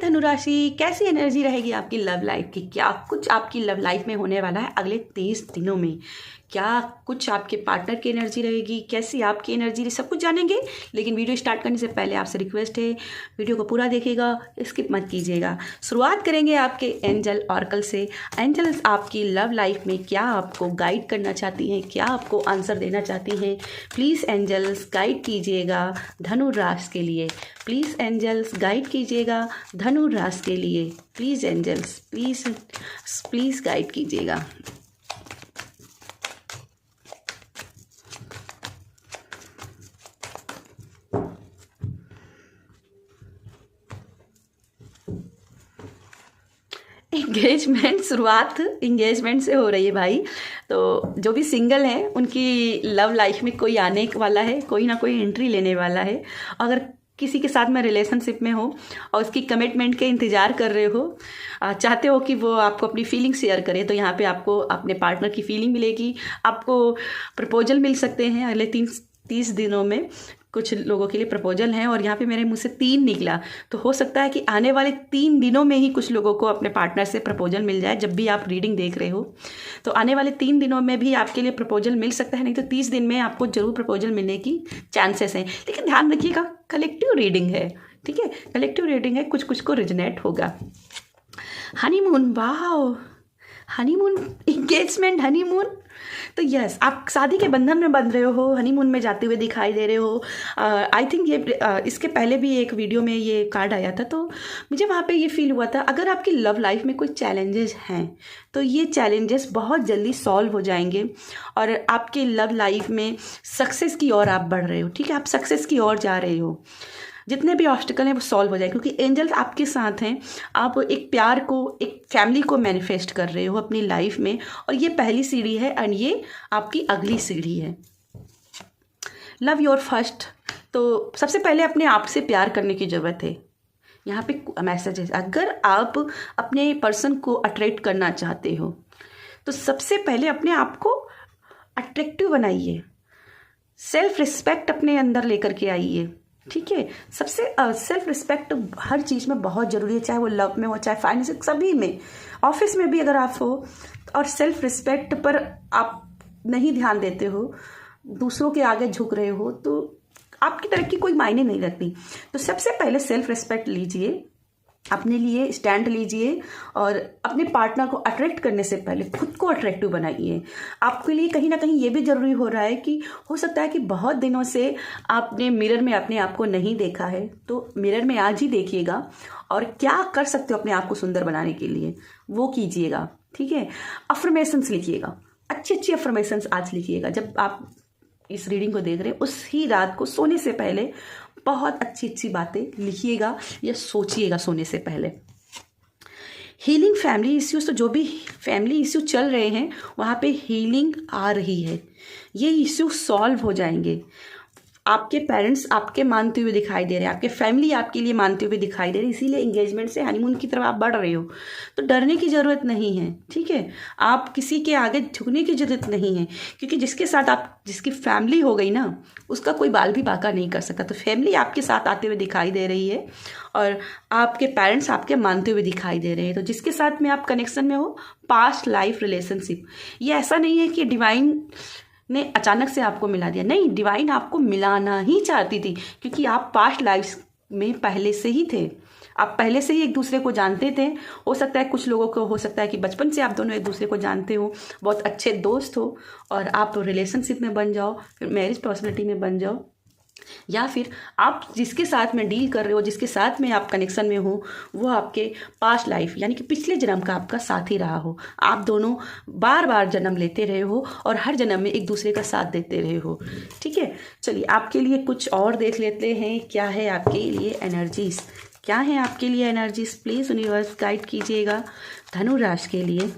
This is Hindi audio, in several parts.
धनुराशि, कैसी एनर्जी रहेगी आपकी लव लाइफ की? क्या कुछ आपकी लव लाइफ में होने वाला है अगले 30 दिनों में? क्या कुछ आपके पार्टनर की एनर्जी रहेगी, कैसी आपकी एनर्जी, सब कुछ जानेंगे। लेकिन वीडियो स्टार्ट करने से पहले आपसे रिक्वेस्ट है, वीडियो को पूरा देखिएगा, स्किप मत कीजिएगा। शुरुआत करेंगे आपके एंजल ऑर्कल से। एंजल्स आपकी लव लाइफ में क्या आपको गाइड करना चाहती हैं, क्या आपको आंसर देना चाहती हैं? प्लीज़ एंजल्स गाइड कीजिएगा धनु राशि के लिए। प्लीज़ एंजल्स गाइड कीजिएगा धनु राशि के लिए। Please angels, please please guide कीजिएगा। एंगेजमेंट, शुरुआत एंगेजमेंट से हो रही है भाई। तो जो भी सिंगल हैं उनकी लव लाइफ में कोई आने वाला है, कोई ना कोई एंट्री लेने वाला है। अगर किसी के साथ में रिलेशनशिप में हो और उसकी कमिटमेंट के इंतज़ार कर रहे हो, चाहते हो कि वो आपको अपनी फीलिंग शेयर करे, तो यहाँ पे आपको अपने पार्टनर की फीलिंग मिलेगी। आपको प्रपोजल मिल सकते हैं अगले 30 दिनों में। कुछ लोगों के लिए प्रपोजल हैं और यहाँ पे मेरे मुंह से 3 निकला, तो हो सकता है कि आने वाले 3 दिनों में ही कुछ लोगों को अपने पार्टनर से प्रपोजल मिल जाए। जब भी आप रीडिंग देख रहे हो तो आने वाले 3 दिनों में भी आपके लिए प्रपोजल मिल सकता है, नहीं तो 30 दिन में आपको जरूर प्रपोजल मिलने की चांसेस हैं। लेकिन ध्यान रखिएगा, कलेक्टिव रीडिंग है, ठीक है, कलेक्टिव रीडिंग है, कुछ कुछ को रिजनेट होगा। हनीमून, वाह, हनीमून, एंगेजमेंट, हनीमून, तो यस, आप शादी के बंधन में बंध रहे हो, हनीमून में जाते हुए दिखाई दे रहे हो। आई थिंक ये इसके पहले भी एक वीडियो में ये कार्ड आया था, तो मुझे वहाँ पे ये फील हुआ था, अगर आपकी लव लाइफ में कोई चैलेंजेस हैं तो ये चैलेंजेस बहुत जल्दी सॉल्व हो जाएंगे और आपकी लव लाइफ में सक्सेस की ओर आप बढ़ रहे हो, ठीक है, आप सक्सेस की ओर जा रहे हो। जितने भी ऑब्स्टिकल हैं वो सॉल्व हो जाए, क्योंकि एंजल्स आपके साथ हैं। आप एक प्यार को, एक फैमिली को मैनिफेस्ट कर रहे हो अपनी लाइफ में, और ये पहली सीढ़ी है और ये आपकी अगली सीढ़ी है। लव योर फर्स्ट, तो सबसे पहले अपने आप से प्यार करने की ज़रूरत है। यहाँ पे मैसेज है, अगर आप अपने पर्सन को अट्रैक्ट करना चाहते हो तो सबसे पहले अपने आप को अट्रैक्टिव बनाइए, सेल्फ रिस्पेक्ट अपने अंदर लेकर के आइए, ठीक है। सबसे सेल्फ रिस्पेक्ट हर चीज़ में बहुत ज़रूरी है, चाहे वो लव में हो, चाहे फाइनेंस, सभी में, ऑफिस में भी अगर आप हो और सेल्फ रिस्पेक्ट पर आप नहीं ध्यान देते हो, दूसरों के आगे झुक रहे हो, तो आपकी तरक्की कोई मायने नहीं रखती। तो सबसे पहले सेल्फ रिस्पेक्ट लीजिए, अपने लिए स्टैंड लीजिए और अपने पार्टनर को अट्रैक्ट करने से पहले खुद को अट्रैक्टिव बनाइए। आपके लिए कहीं ना कहीं ये भी ज़रूरी हो रहा है कि हो सकता है कि बहुत दिनों से आपने मिरर में अपने आप को नहीं देखा है, तो मिरर में आज ही देखिएगा और क्या कर सकते हो अपने आप को सुंदर बनाने के लिए वो कीजिएगा, ठीक है। अफर्मेशंस लिखिएगा, अच्छी अच्छी अफर्मेशंस आज लिखिएगा। जब आप इस रीडिंग को देख रहे हैं उस ही रात को सोने से पहले बहुत अच्छी अच्छी बातें लिखिएगा या सोचिएगा सोने से पहले। हीलिंग फैमिली इश्यूज, तो जो भी फैमिली इश्यू चल रहे हैं वहाँ पे हीलिंग आ रही है, ये इश्यू सॉल्व हो जाएंगे। आपके पेरेंट्स आपके मानते हुए दिखाई दे रहे हैं, आपके फैमिली आपके लिए मानते हुए दिखाई दे रही है, इसीलिए एंगेजमेंट से हनीमून की तरफ आप बढ़ रहे हो। तो डरने की ज़रूरत नहीं है, ठीक है, आप किसी के आगे झुकने की ज़रूरत नहीं है, क्योंकि जिसके साथ आप, जिसकी फैमिली हो गई ना, उसका कोई बाल भी बांका नहीं कर सकता। तो फैमिली आपके साथ आते हुए दिखाई दे रही है और आपके पेरेंट्स आपके मानते हुए दिखाई दे रहे हैं। तो जिसके साथ में आप कनेक्शन में हो, पास्ट लाइफ रिलेशनशिप, ये ऐसा नहीं है कि डिवाइन ने अचानक से आपको मिला दिया, नहीं, डिवाइन आपको मिलाना ही चाहती थी, क्योंकि आप पास्ट लाइफ में पहले से ही थे, आप पहले से ही एक दूसरे को जानते थे। हो सकता है कुछ लोगों को, हो सकता है कि बचपन से आप दोनों एक दूसरे को जानते हो, बहुत अच्छे दोस्त हो और आप रिलेशनशिप में बन जाओ, फिर मैरिज पॉसिबिलिटी में बन जाओ, या फिर आप जिसके साथ में डील कर रहे हो, जिसके साथ में आप कनेक्शन में हो, वो आपके पास्ट लाइफ यानी कि पिछले जन्म का आपका साथी रहा हो। आप दोनों बार बार जन्म लेते रहे हो और हर जन्म में एक दूसरे का साथ देते रहे हो, ठीक है। चलिए आपके लिए कुछ और देख लेते हैं, क्या है आपके लिए एनर्जीज, क्या है आपके लिए एनर्जीज। प्लीज़ यूनिवर्स गाइड कीजिएगा धनु राशि के लिए।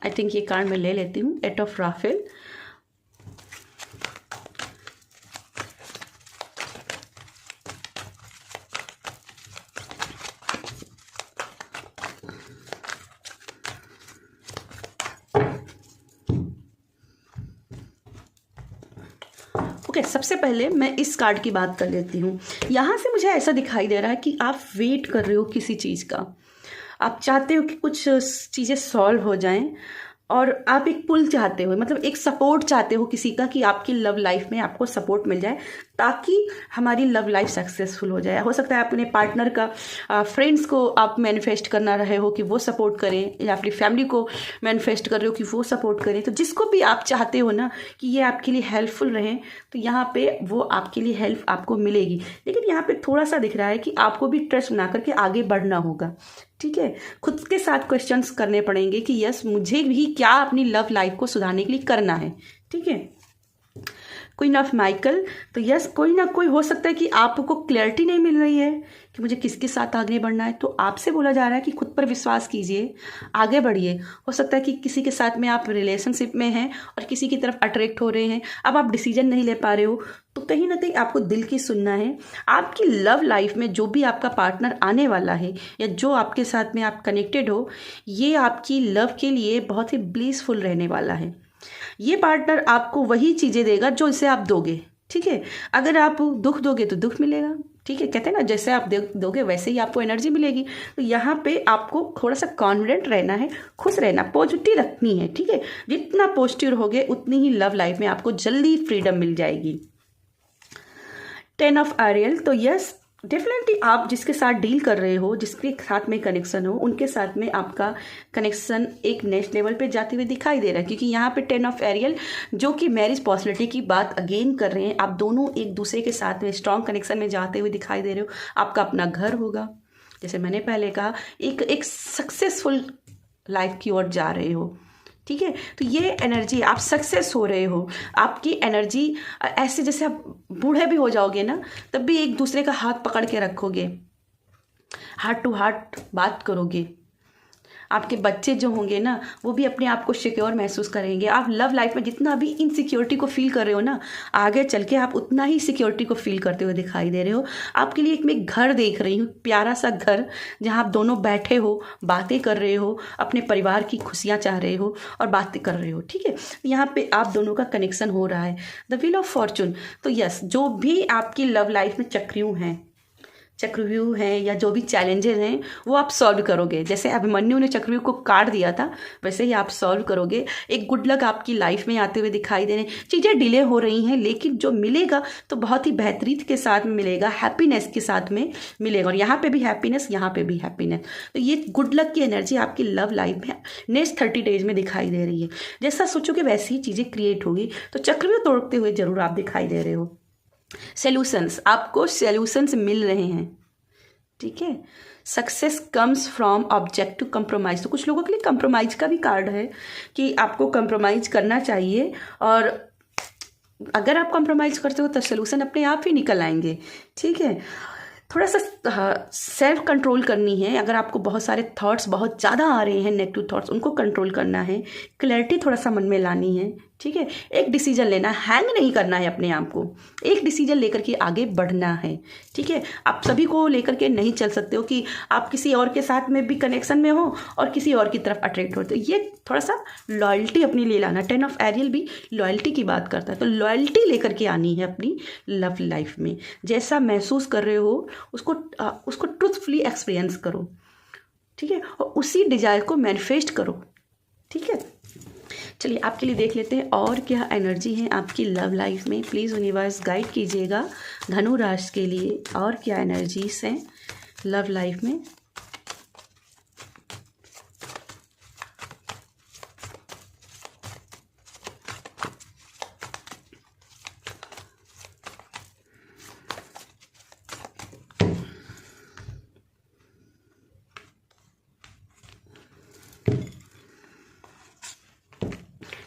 आई थिंक ये कार्ड मैं ले लेती हूँ, 8 ऑफ राफेल। ओके, सबसे पहले मैं इस कार्ड की बात कर लेती हूँ। यहाँ से मुझे ऐसा दिखाई दे रहा है कि आप वेट कर रहे हो किसी चीज़ का, आप चाहते हो कि कुछ चीज़ें सॉल्व हो जाएं और आप एक पुल चाहते हो, मतलब एक सपोर्ट चाहते हो किसी का, कि आपकी लव लाइफ में आपको सपोर्ट मिल जाए ताकि हमारी लव लाइफ सक्सेसफुल हो जाए। हो सकता है अपने पार्टनर का, फ्रेंड्स को आप मैनिफेस्ट करना रहे हो कि वो सपोर्ट करें, या अपनी फैमिली को मैनिफेस्ट कर रहे हो कि वो सपोर्ट करें। तो जिसको भी आप चाहते हो ना कि ये आपके लिए हेल्पफुल रहें, तो यहाँ पे वो आपके लिए हेल्प आपको मिलेगी। लेकिन यहाँ पे थोड़ा सा दिख रहा है कि आपको भी ट्रस्ट बना करके आगे बढ़ना होगा। ठीक है, खुद के साथ क्वेश्चंस करने पड़ेंगे कि यस, मुझे भी क्या अपनी लव लाइफ को सुधारने के लिए करना है। ठीक है, क्वीन ऑफ माइकल, तो यस, कोई ना कोई हो सकता है कि आपको क्लैरिटी नहीं मिल रही है कि मुझे किसके साथ आगे बढ़ना है, तो आपसे बोला जा रहा है कि खुद पर विश्वास कीजिए, आगे बढ़िए। हो सकता है कि किसी के साथ में आप रिलेशनशिप में हैं और किसी की तरफ अट्रैक्ट हो रहे हैं, अब आप डिसीजन नहीं ले पा रहे हो, तो कहीं ना कहीं आपको दिल की सुनना है। आपकी लव लाइफ में जो भी आपका पार्टनर आने वाला है या जो आपके साथ में आप कनेक्टेड हो, ये आपकी लव के लिए बहुत ही ब्लिसफुल रहने वाला है। ये पार्टनर आपको वही चीज़ें देगा जो इसे आप दोगे। ठीक है, अगर आप दुख दोगे तो दुख मिलेगा। ठीक है, कहते हैं ना, जैसे आप दोगे वैसे ही आपको एनर्जी मिलेगी। तो यहाँ पे आपको थोड़ा सा कॉन्फिडेंट रहना है, खुश रहना, पॉजिटिव रखनी है। ठीक है, जितना पॉजिटिव रहोगे उतनी ही लव लाइफ में आपको जल्दी फ्रीडम मिल जाएगी। 10 ऑफ एरियल, तो यस, डेफिनेटली आप जिसके साथ डील कर रहे हो, जिसके साथ में कनेक्शन हो, उनके साथ में आपका कनेक्शन एक नेक्स्ट लेवल पे जाते हुए दिखाई दे रहा है, क्योंकि यहाँ पे 10 ऑफ एरियल जो कि मैरिज पॉसिबिलिटी की बात अगेन कर रहे हैं। आप दोनों एक दूसरे के साथ में स्ट्रॉन्ग कनेक्शन में जाते हुए दिखाई दे रहे हो। आपका अपना घर होगा, जैसे मैंने पहले कहा, एक सक्सेसफुल लाइफ की ओर जा रहे हो। ठीक है, तो ये एनर्जी, आप सक्सेस हो रहे हो, आपकी एनर्जी ऐसे जैसे आप बूढ़े भी हो जाओगे ना, तब भी एक दूसरे का हाथ पकड़ के रखोगे, हार्ट टू हार्ट बात करोगे। आपके बच्चे जो होंगे ना, वो भी अपने आप को सिक्योर महसूस करेंगे। आप लव लाइफ में जितना भी इनसिक्योरिटी को फील कर रहे हो ना, आगे चल के आप उतना ही सिक्योरिटी को फील करते हुए दिखाई दे रहे हो। आपके लिए एक मैं घर देख रही हूँ, प्यारा सा घर, जहाँ आप दोनों बैठे हो, बातें कर रहे हो, अपने परिवार की खुशियाँ चाह रहे हो और बातें कर रहे हो। ठीक है, यहाँ पे आप दोनों का कनेक्शन हो रहा है। द व्हील ऑफ फॉर्चून, तो यस, जो भी आपकी लव लाइफ में चक्रव्यूह हैं या जो भी चैलेंजेस हैं, वो आप सॉल्व करोगे। जैसे अभिमन्यु ने चक्रव्यूह को काट दिया था, वैसे ही आप सॉल्व करोगे। एक गुड लक आपकी लाइफ में आते हुए दिखाई दे रहे हैं। चीज़ें डिले हो रही हैं, लेकिन जो मिलेगा तो बहुत ही बेहतरीन के साथ में मिलेगा, हैप्पीनेस के साथ में मिलेगा। और यहाँ पे भी हैप्पीनेस, यहाँ पे भी हैप्पीनेस। तो ये गुड लक की एनर्जी आपकी लव लाइफ में नेक्स्ट 30 डेज में दिखाई दे रही है। जैसा सोचोगे वैसी ही चीज़ें क्रिएट होगी। तो चक्रव्यूह तोड़ते हुए जरूर आप दिखाई दे रहे हो। सॉल्यूशंस, आपको सॉल्यूशंस मिल रहे हैं। ठीक है, success comes from object to compromise, तो कुछ लोगों के लिए कंप्रोमाइज का भी कार्ड है कि आपको कंप्रोमाइज करना चाहिए, और अगर आप कंप्रोमाइज करते हो तो सॉल्यूशन अपने आप ही निकल आएंगे। ठीक है, थोड़ा सा सेल्फ कंट्रोल करनी है। अगर आपको बहुत सारे थॉट्स बहुत ज़्यादा आ रहे हैं, नेगेटिव थॉट्स, उनको कंट्रोल करना है। क्लैरिटी थोड़ा सा मन में लानी है। ठीक है, एक डिसीजन लेना, हैंग नहीं करना है अपने आप को, एक डिसीजन लेकर के आगे बढ़ना है। ठीक है, आप सभी को लेकर के नहीं चल सकते हो कि आप किसी और के साथ में भी कनेक्शन में हो और किसी और की तरफ अट्रैक्ट हो। तो ये थोड़ा सा लॉयल्टी अपनी ले लाना। 10 ऑफ एरियल भी लॉयल्टी की बात करता है, तो लॉयल्टी लेकर के आनी है अपनी लव लाइफ में। जैसा महसूस कर रहे हो उसको ट्रूथफुली एक्सपीरियंस करो। ठीक है, और उसी डिजायर को मैनिफेस्ट करो। ठीक है, चलिए आपके लिए देख लेते हैं और क्या एनर्जी है आपकी लव लाइफ में। प्लीज़ यूनिवर्स गाइड कीजिएगा धनु राशि के लिए, और क्या एनर्जीज हैं लव लाइफ में।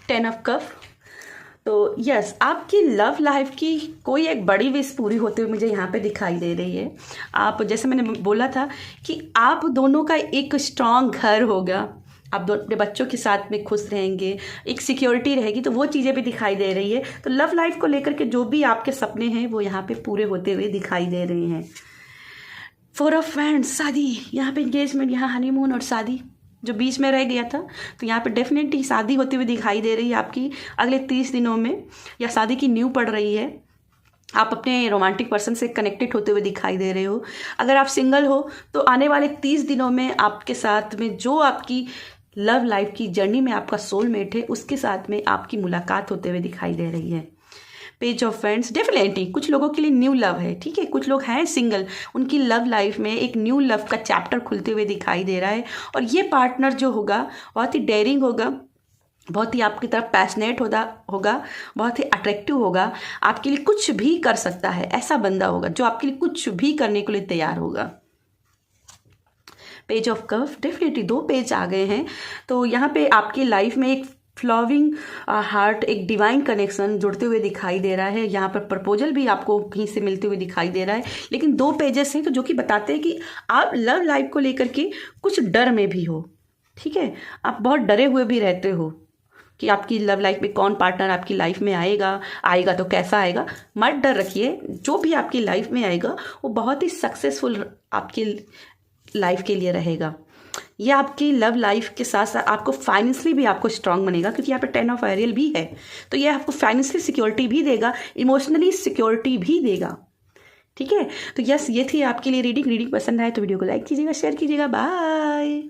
टेन ऑफ कप, तो यस, आपकी लव लाइफ की कोई एक बड़ी विश पूरी होते हुए मुझे यहाँ पे दिखाई दे रही है। आप, जैसे मैंने बोला था कि आप दोनों का एक स्ट्रॉन्ग घर होगा, आप अपने बच्चों के साथ में खुश रहेंगे, एक सिक्योरिटी रहेगी, तो वो चीज़ें भी दिखाई दे रही है। तो लव लाइफ को लेकर के जो भी आपके सपने हैं वो यहाँ पे पूरे होते हुए दिखाई दे रहे हैं। 4 ऑफ वैंड्स, शादी, यहाँ पे एंगेजमेंट, यहाँ हनीमून और शादी जो बीच में रह गया था, तो यहाँ पे डेफिनेटली शादी होती हुई दिखाई दे रही है आपकी अगले 30 दिनों में, या शादी की नींव पड़ रही है। आप अपने रोमांटिक पर्सन से कनेक्टेड होते हुए दिखाई दे रहे हो। अगर आप सिंगल हो तो आने वाले 30 दिनों में आपके साथ में जो आपकी लव लाइफ की जर्नी में आपका सोलमेट है उसके साथ में आपकी मुलाकात होते हुए दिखाई दे रही है। पेज ऑफ फ्रेंड्स, डेफिनेटली कुछ लोगों के लिए न्यू लव है, ठीक है। कुछ लोग हैं सिंगल, उनकी लव लाइफ में एक न्यू लव का चैप्टर खुलते हुए दिखाई दे रहा है। और ये पार्टनर जो होगा बहुत ही डेयरिंग होगा, बहुत ही आपकी तरफ पैशनेट होगा, बहुत ही अट्रैक्टिव होगा, आपके लिए कुछ भी कर सकता है। ऐसा बंदा होगा जो आपके लिए कुछ भी करने के लिए तैयार होगा। Page of cup, definitely 2 page आ गए हैं। तो यहाँ पे आपकी लाइफ में एक फ्लाविंग हार्ट, एक डिवाइन कनेक्शन जुड़ते हुए दिखाई दे रहा है। यहाँ पर प्रपोजल भी आपको कहीं से मिलते हुए दिखाई दे रहा है। लेकिन 2 पेजेस हैं तो जो कि बताते हैं कि आप लव लाइफ को लेकर के कुछ डर में भी हो, ठीक है। आप बहुत डरे हुए भी रहते हो कि आपकी लव लाइफ में कौन पार्टनर आपकी लाइफ में आएगा तो कैसा आएगा। मत डर रखिए, जो भी आपकी लाइफ में आएगा वो बहुत ही सक्सेसफुल आपकी लाइफ के लिए रहेगा। ये आपकी लव लाइफ के साथ साथ आपको फाइनेंशियली भी आपको स्ट्रांग बनेगा, क्योंकि यहाँ पे 10 ऑफ एरियल भी है। तो ये आपको फाइनेंशियली सिक्योरिटी भी देगा, इमोशनली सिक्योरिटी भी देगा, ठीक है। तो यस, ये थी आपके लिए रीडिंग पसंद आए तो वीडियो को लाइक कीजिएगा, शेयर कीजिएगा। बाय।